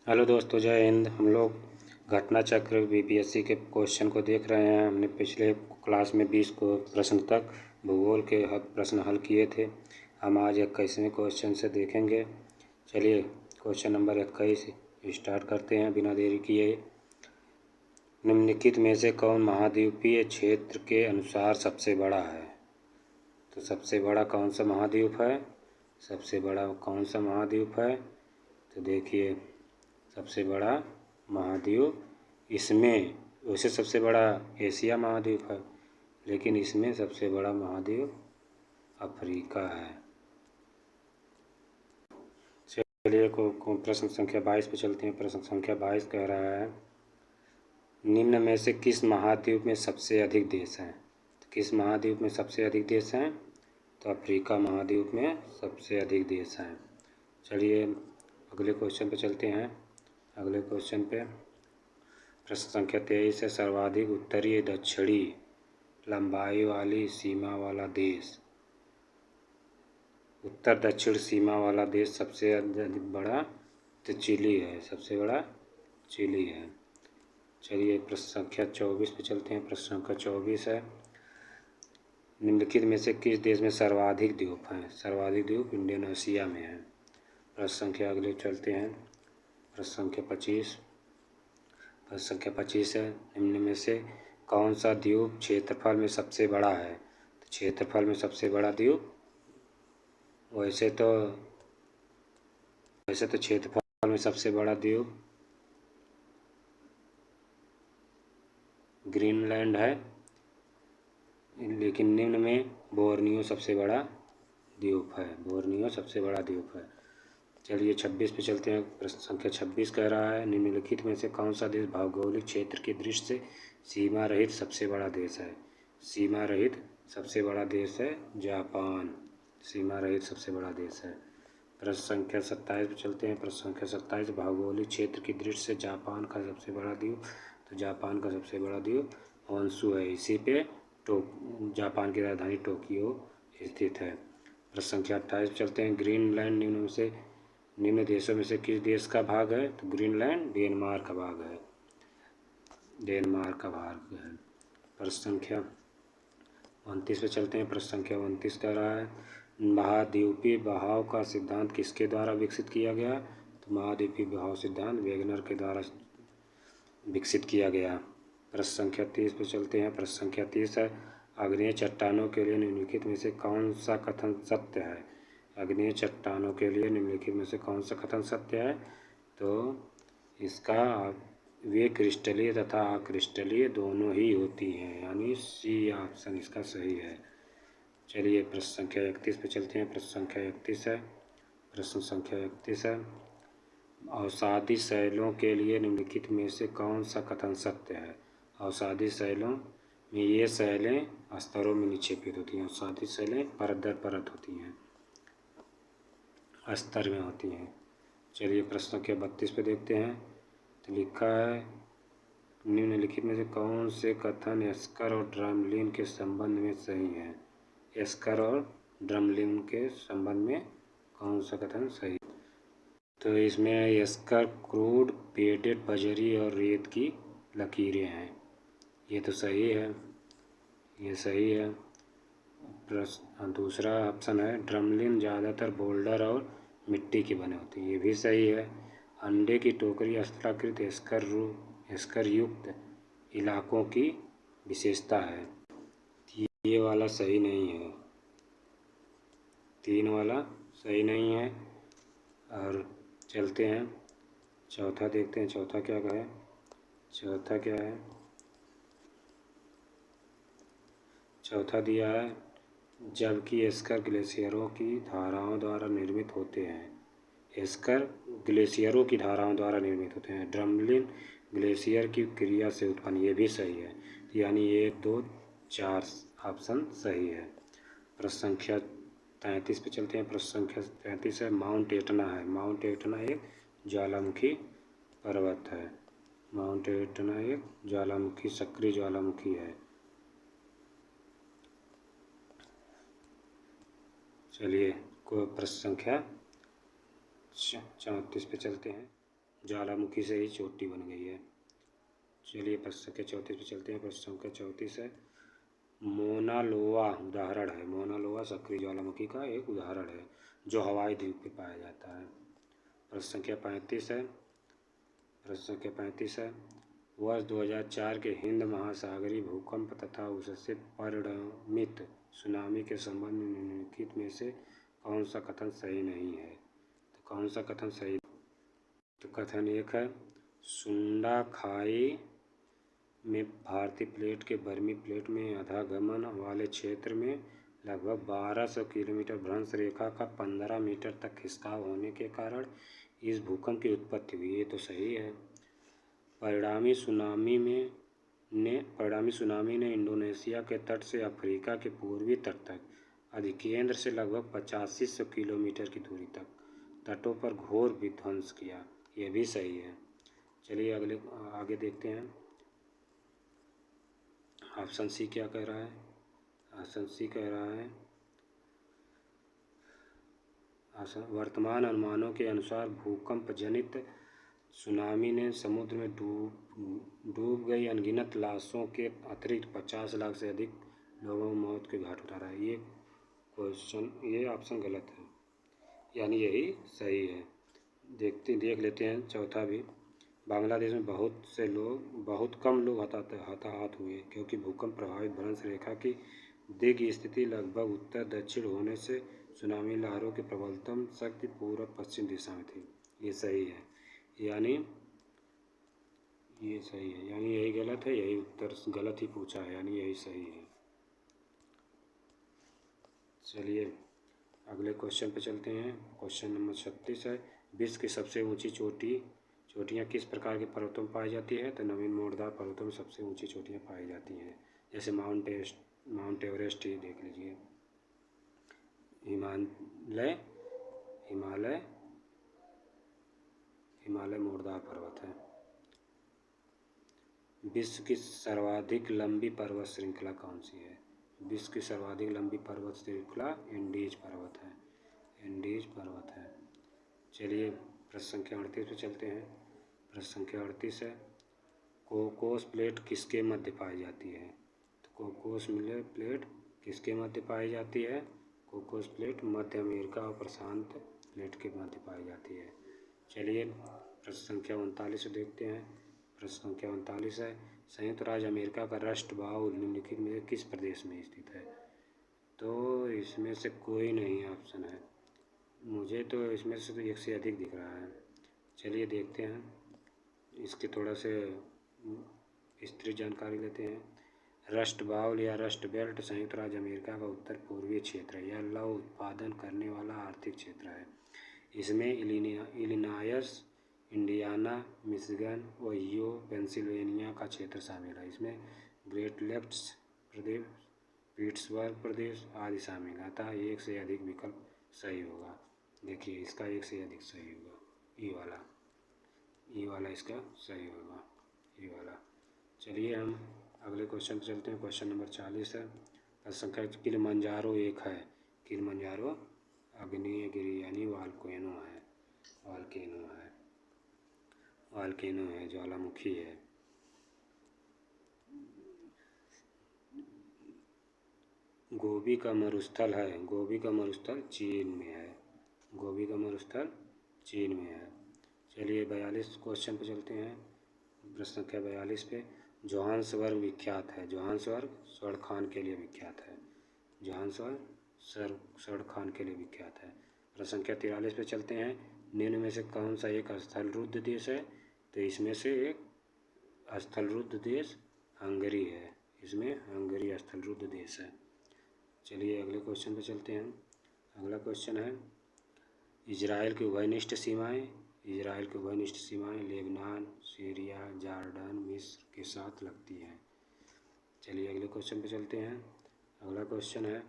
Hello दोस्तों, जय हिंद। हम लोग घटना चक्र बीपीएससी के क्वेश्चन को देख रहे हैं। हमने पिछले क्लास में 20 को प्रश्न तक भूगोल के प्रश्न हल किए थे। हम आज 21वें क्वेश्चन से देखेंगे। चलिए क्वेश्चन नंबर 21 स्टार्ट करते हैं बिना देरी किए। निम्नलिखित में से कौन महाद्वीपीय क्षेत्र के अनुसार सबसे बड़ा है? तो सबसे बड़ा कौन सा महाद्वीप है? सबसे बड़ा कौन सा महाद्वीप है? तो देखिए, सबसे बड़ा महाद्वीप इसमें, वैसे सबसे बड़ा एशिया महाद्वीप है, लेकिन इसमें सबसे बड़ा महाद्वीप अफ्रीका है। चलिए को प्रश्न संख्या 22 पे चलते हैं। प्रश्न संख्या 22 कह रहा है, निम्न में से किस महाद्वीप में सबसे अधिक देश हैं? तो किस महाद्वीप में सबसे अधिक देश हैं? तो अफ्रीका महाद्वीप में सबसे अधिक देश हैं। चलिए अगले क्वेश्चन पे चलते हैं। अगले क्वेश्चन पे प्रश्न संख्या 23 है, सर्वाधिक उत्तरी दक्षिणी लंबाई वाली सीमा वाला देश। उत्तर दक्षिण सीमा वाला देश सबसे अधिक बड़ा तो चिली है, सबसे बड़ा चिली है। चलिए प्रश्न संख्या 24 पे चलते हैं। प्रश्न संख्या 24 है, निम्नलिखित में से किस देश में सर्वाधिक द्वीप हैं? सर्वाधिक द्वीप इंडोनेशिया में है। प्रश्न संख्या अगले चलते हैं। प्रश्न संख्या 25। प्रश्न संख्या 25 है, निम्न में से कौन सा द्वीप क्षेत्रफल में सबसे बड़ा है? तो क्षेत्रफल में सबसे बड़ा द्वीप, वैसे तो क्षेत्रफल में सबसे बड़ा द्वीप ग्रीनलैंड है, लेकिन निम्न में बोर्नियो सबसे बड़ा द्वीप है। बोर्नियो सबसे बड़ा द्वीप है। चलिए 26 पे चलते हैं। प्रश्न संख्या 26 कह रहा है, निम्नलिखित में से कौन सा देश भौगोलिक क्षेत्र की दृष्टि से सीमा रहित सबसे बड़ा देश है? सीमा रहित सबसे बड़ा देश है जापान। सीमा रहित सबसे बड़ा देश है। प्रश्न संख्या 27 पे चलते हैं। प्रश्न संख्या 27, भौगोलिक क्षेत्र की दृष्टि से जापान का सबसे बड़ा द्वीप, तो जापान का सबसे बड़ा द्वीप होन्शु है। इसी पे जापान की राजधानी टोक्यो स्थित है। प्रश्न संख्या 28 पे चलते हैं। ग्रीनलैंड निम्न देशों में से किस देश का भाग है? तो ग्रीनलैंड डेनमार्क का भाग है। डेनमार्क का भाग है। प्रश्न संख्या 29 पे चलते हैं। प्रश्न संख्या 29 कह रहा है, महाद्वीपीय बहाव का सिद्धांत किसके द्वारा विकसित किया गया? तो महाद्वीपीय बहाव सिद्धांत वेगनर के द्वारा विकसित किया गया। प्रश्न संख्या 30 पे चलते हैं। प्रश्न संख्या 30 है, आग्नेय चट्टानों के लिए निम्नलिखित में से कौन सा कथन सत्य है? आग्नेय चट्टानों के लिए निम्नलिखित में से कौन सा कथन सत्य है? तो इसका वे क्रिस्टलीय तथा अक्रिस्टलीय दोनों ही होती हैं, यानी सी ऑप्शन इसका सही है। चलिए प्रश्न संख्या 31 पे चलते हैं। प्रश्न संख्या 31 है, प्रश्न संख्या 31 है, अवसादी शैलों के लिए निम्नलिखित में से कौन सा कथन सत्य है? अवसादी शैलों में ये शैलें स्तरों में निक्षेपित होती हैं। अवसादी शैलें परत दर परत होती हैं, स्तर में होती हैं। चलिए प्रश्न संख्या 32 पे देखते हैं। तो लिखा है, निम्नलिखित में से कौन से कथन एस्कर और ड्रमलिन के संबंध में सही है? एस्कर और ड्रमलिन के संबंध में कौन सा कथन सही? तो इसमें एस्कर क्रूड बेडेड बजरी और रेत की लकीरें हैं, ये तो सही है, ये सही है। दूसरा ऑप्शन है, ड्रमलिन ज़्यादातर बोल्डर और मिट्टी की बने होती है, ये भी सही है। अंडे की टोकरी स्थलाकृत एस्कर युक्त इलाकों की विशेषता है, ये वाला सही नहीं है, 3 वाला सही नहीं है। और चलते हैं चौथा देखते हैं, चौथा क्या है? चौथा क्या है? चौथा दिया है, जबकि एस्कर ग्लेशियरों की धाराओं द्वारा निर्मित होते हैं। एस्कर ग्लेशियरों की धाराओं द्वारा निर्मित होते हैं, ड्रमलिन ग्लेशियर की क्रिया से उत्पन्न, ये भी सही है। यानी 1, 2, 4 ऑप्शन सही है। प्रश्न संख्या 33 पे चलते हैं। प्रश्न संख्या 33 है, माउंट एटना है। माउंट एटना एक ज्वालामुखी पर्वत है। माउंट एटना एक ज्वालामुखी, सक्रिय ज्वालामुखी है। चलिए को प्रश्न संख्या 34 पे चलते हैं। ज्वालामुखी से ही चोटी बन गई है। चलिए प्रश्न संख्या 34 पे चलते हैं। प्रश्न संख्या 34 है, मोना लोआ उदाहरण है। मोना लोआ सक्रिय ज्वालामुखी का एक उदाहरण है जो हवाई द्वीप पे पाया जाता है। प्रश्न संख्या 35 है। प्रश्न संख्या 35 है, वर्ष 2004 के हिंद महासागरीय भूकंप तथा उससे परिणमित सुनामी के संबंध में निम्नलिखित में से कौन सा कथन सही नहीं है? तो कौन सा कथन सही? तो कथन एक है, सुंडा खाई में भारतीय प्लेट के बर्मी प्लेट में आधागमन वाले क्षेत्र में लगभग 1200 किलोमीटर भ्रंश रेखा का 15 मीटर तक खिसकाव होने के कारण इस भूकंप की उत्पत्ति हुई। ये तो सही है। परिणामी सुनामी ने इंडोनेशिया के तट से अफ्रीका के पूर्वी तट तक अधिकेंद्र से लगभग 8500 किलोमीटर की दूरी तक तटों पर घोर विध्वंस किया। यह भी सही है। चलिए आगे देखते हैं। ऑप्शन सी क्या कह रहा है? ऑप्शन सी कह रहा है, वर्तमान अनुमानों के अनुसार भूकंप जनित सुनामी ने समुद्र में डूब गई अनगिनत लाशों के अतिरिक्त 50 लाख से अधिक लोगों को मौत के घाट उतारा है। ये ऑप्शन गलत है, यानी यही सही है। देख लेते हैं चौथा भी। बांग्लादेश में बहुत कम लोग हताहत हुए क्योंकि भूकंप प्रभावित भ्रंश रेखा की दिग्ग स्थिति लगभग उत्तर दक्षिण होने से सुनामी लहरों की प्रबलतम शक्ति पूर्व पश्चिम दिशा में थी। ये सही है, यानी ये सही है, यानी यही गलत है। यही उत्तर गलत ही पूछा है, यानी यही सही है। चलिए अगले क्वेश्चन पे चलते हैं। क्वेश्चन नंबर 36 है, विश्व की सबसे ऊंची चोटियाँ किस प्रकार के पर्वतों में पाई जाती है? तो नवीन मोड़दार पर्वतों में सबसे ऊंची चोटियाँ पाई जाती हैं, जैसे माउंट एवरेस्ट ही देख लीजिए। हिमालय मोड़दार पर्वत है। विश्व की सर्वाधिक लंबी पर्वत श्रृंखला कौन सी है? विश्व की सर्वाधिक लंबी पर्वत श्रृंखला एंडीज पर्वत है। चलिए प्रश्न संख्या 38 पे चलते हैं। प्रश्न संख्या 38 है, कोकोस प्लेट किसके मध्य पाई जाती है? तो कोकोस प्लेट किसके मध्य पाई जाती है? कोकोस प्लेट मध्य अमेरिका और प्रशांत प्लेट के मध्य पाई जाती है। चलिए प्रश्न संख्या 39 देखते हैं। प्रश्न संख्या 39 है, संयुक्त राज्य अमेरिका का राष्ट्र बाहुल निम्नलिखित में किस प्रदेश में स्थित है? तो इसमें से कोई नहीं ऑप्शन है, मुझे तो इसमें से तो एक से अधिक दिख रहा है। चलिए देखते हैं, इसके थोड़ा से विस्तृत जानकारी लेते हैं। रस्ट बाउल या रस्ट बेल्ट संयुक्त राज्य अमेरिका का उत्तर पूर्वीय क्षेत्र है। यह लौह उत्पादन करने वाला आर्थिक क्षेत्र है। इसमें Illinois, Indiana, Michigan, Ohio, Pennsylvania का क्षेत्र शामिल है। इसमें ग्रेट लेक्स प्रदेश, पिट्सबर्ग प्रदेश आदि शामिल है। अतः एक से अधिक विकल्प सही होगा। देखिए इसका एक से अधिक सही होगा, ई वाला इसका सही होगा, ई वाला। चलिए हम अगले क्वेश्चन पर चलते हैं। क्वेश्चन नंबर 40 है, संख्या किलिमंजारो एक है। किलिमंजारो आग्नेयगिरी यानी वाल्केनो है, ज्वालामुखी है। गोबी का मरुस्थल चीन में है। चलिए 42 क्वेश्चन पे चलते हैं। प्रश्न संख्या 42 पे, जोहान्सबर्ग विख्यात है। जोहान्सबर्ग स्वर्ण खान के लिए विख्यात है। प्रश्न संख्या 43 पे चलते हैं। निम्न में से कौन सा एक स्थलरुद्ध देश है? तो इसमें से एक स्थलरुद्ध देश हंगरी है। इसमें हंगरी स्थलरुद्ध देश है। चलिए अगले क्वेश्चन पे चलते हैं। अगला क्वेश्चन है, इजराइल की उभयनिष्ठ सीमाएं लेबनान, सीरिया, जॉर्डन, मिस्र के साथ लगती हैं। चलिए अगले क्वेश्चन पे चलते हैं। अगला क्वेश्चन है,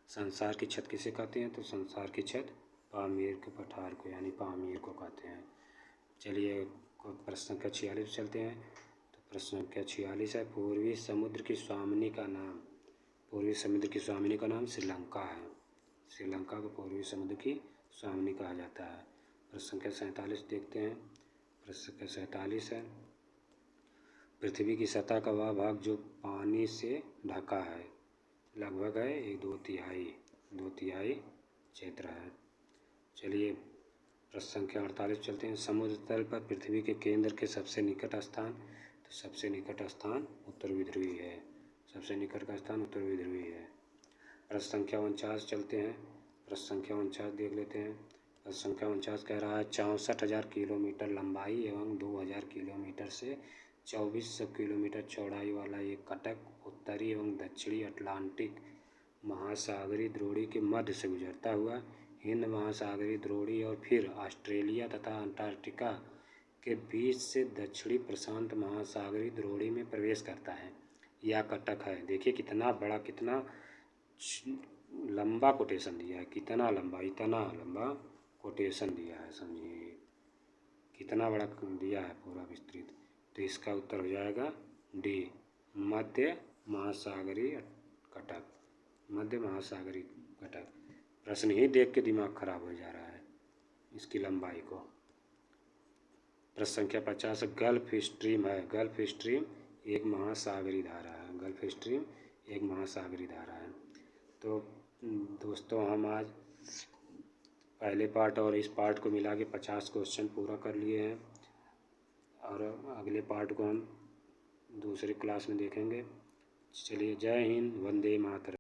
संसार की छत किसे कहते हैं? तो संसार की छत पामीर के पठार को यानी पामीर को कहते हैं। चलिए प्रश्न संख्या 46 पे चलते हैं। तो प्रश्न संख्या 46 है, पूर्वी समुद्र की स्वामिनी का नाम श्रीलंका है। श्रीलंका को पूर्वी समुद्र की स्वामिनी कहा जाता है। प्रश्न संख्या 47 देखते हैं। प्रश्न संख्या 47 है। पृथ्वी की सतह का वह भाग जो पानी से ढका है लगभग है 2/3 क्षेत्र है। चलिए प्रश्न संख्या 48 चलते हैं। समुद्र तल पर पृथ्वी के केंद्र के सबसे निकट स्थान, तो सबसे निकट स्थान उत्तरी ध्रुवी है। सबसे निकट का स्थान उत्तरी ध्रुवी है। प्रश्न संख्या 49 चलते हैं। प्रश्न संख्या 49 देख लेते हैं। प्रश्न संख्या 49 कह रहा है 64,000 किलोमीटर लंबाई एवं 2,000 किलोमीटर से 2,400 किलोमीटर चौड़ाई वाला ये कटक उत्तरी एवं दक्षिणी अटलांटिक महासागरीय द्रोणी के मध्य से गुजरता हुआ हिंद महासागरीय द्रोणी और फिर ऑस्ट्रेलिया तथा अंटार्कटिका के बीच से दक्षिणी प्रशांत महासागरीय द्रोणी में प्रवेश करता है। यह कटक है। देखिए कितना बड़ा, कितना लंबा कोटेशन दिया है, कितना लंबा, इतना लंबा कोटेशन दिया है। समझिए कितना बड़ा दिया है पूरा विस्तृत। तो इसका उत्तर हो जाएगा डी, मध्य महासागरीय कटक, मध्य महासागरीय कटक। प्रश्न ही देख के दिमाग खराब हो जा रहा है इसकी लंबाई को। प्रश्न संख्या 50 गल्फ स्ट्रीम है। गल्फ स्ट्रीम एक महासागरीय धारा है। गल्फ स्ट्रीम एक महासागरीय धारा है। तो दोस्तों हम आज पहले पार्ट और इस पार्ट को मिला के 50 क्वेश्चन पूरा कर लिए हैं और अगले पार्ट को हम दूसरे क्लास में देखेंगे। चलिए जय हिंद, वंदे मातरम।